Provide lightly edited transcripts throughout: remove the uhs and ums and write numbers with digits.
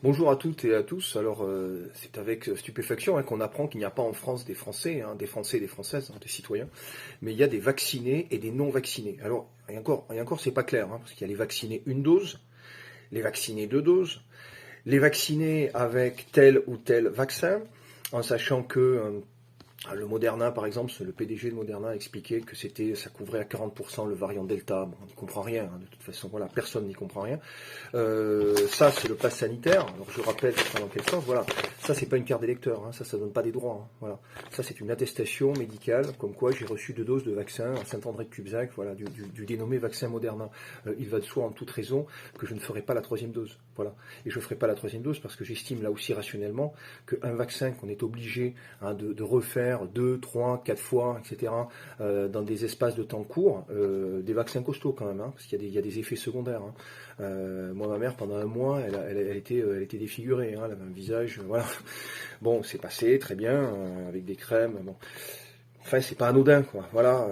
Bonjour à toutes et à tous. Alors, c'est avec stupéfaction qu'on apprend qu'il n'y a pas en France des Français, des Français et des Françaises, des citoyens, mais il y a des vaccinés et des non vaccinés. Alors, et encore, c'est pas clair, parce qu'il y a les vaccinés une dose, les vaccinés deux doses, les vaccinés avec tel ou tel vaccin, en sachant que le Moderna, par exemple, le PDG de Moderna a expliqué que ça couvrait à 40% le variant Delta. Bon, on n'y comprend rien, de toute façon, voilà, personne n'y comprend rien. Ça, c'est le pass sanitaire. Alors, je rappelle, dans quel sens, voilà, ça, c'est pas une carte d'électeur, ça donne pas des droits, voilà. Ça, c'est une attestation médicale, comme quoi j'ai reçu 2 doses de vaccin à Saint-André-de-Cubzac, voilà, du dénommé vaccin Moderna. Il va de soi, en toute raison, que je ne ferai pas la 3e dose, voilà. Et je ne ferai pas la 3e dose parce que j'estime, là aussi, rationnellement, qu'un vaccin qu'on est obligé de refaire 2, 3, 4 fois, etc., dans des espaces de temps courts, des vaccins costauds quand même, parce qu'il y a des effets secondaires. Moi, ma mère, pendant un mois, elle était défigurée, elle avait un visage, voilà. Bon, c'est passé, très bien, avec des crèmes, bon. Enfin, c'est pas anodin, quoi. Voilà.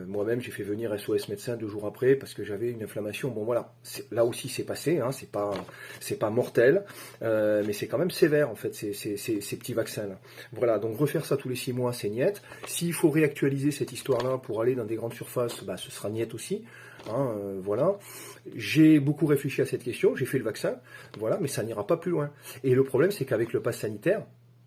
Moi-même, j'ai fait venir SOS médecin 2 jours après parce que j'avais une inflammation. Bon, voilà. Là aussi, c'est passé. C'est pas mortel, mais c'est quand même sévère en fait ces petits vaccins-là. Voilà. Donc refaire ça tous les 6 mois, c'est niette. S'il faut réactualiser cette histoire-là pour aller dans des grandes surfaces, ce sera niette aussi. Voilà. J'ai beaucoup réfléchi à cette question. J'ai fait le vaccin. Voilà, mais ça n'ira pas plus loin. Et le problème, c'est qu'avec le pass sanitaire,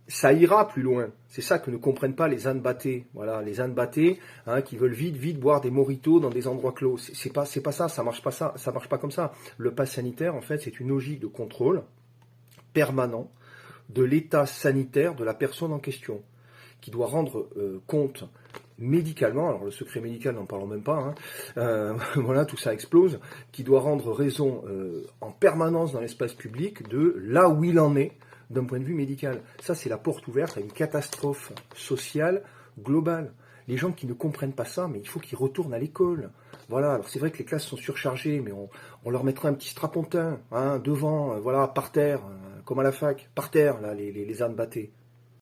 ça ira plus loin. C'est ça que ne comprennent pas les ânes battés. Voilà, les ânes battés, qui veulent vite boire des mojitos dans des endroits clos. C'est pas ça, ça marche pas comme ça. Le pass sanitaire, en fait, c'est une logique de contrôle permanent de l'état sanitaire de la personne en question, qui doit rendre compte médicalement, alors le secret médical, n'en parlons même pas, voilà, tout ça explose, qui doit rendre raison en permanence dans l'espace public de là où il en est, d'un point de vue médical. Ça, c'est la porte ouverte à une catastrophe sociale globale. Les gens qui ne comprennent pas ça, mais il faut qu'ils retournent à l'école. Voilà, alors c'est vrai que les classes sont surchargées, mais on leur mettra un petit strapontin devant, voilà, par terre, comme à la fac, par terre, là, les ânes battés.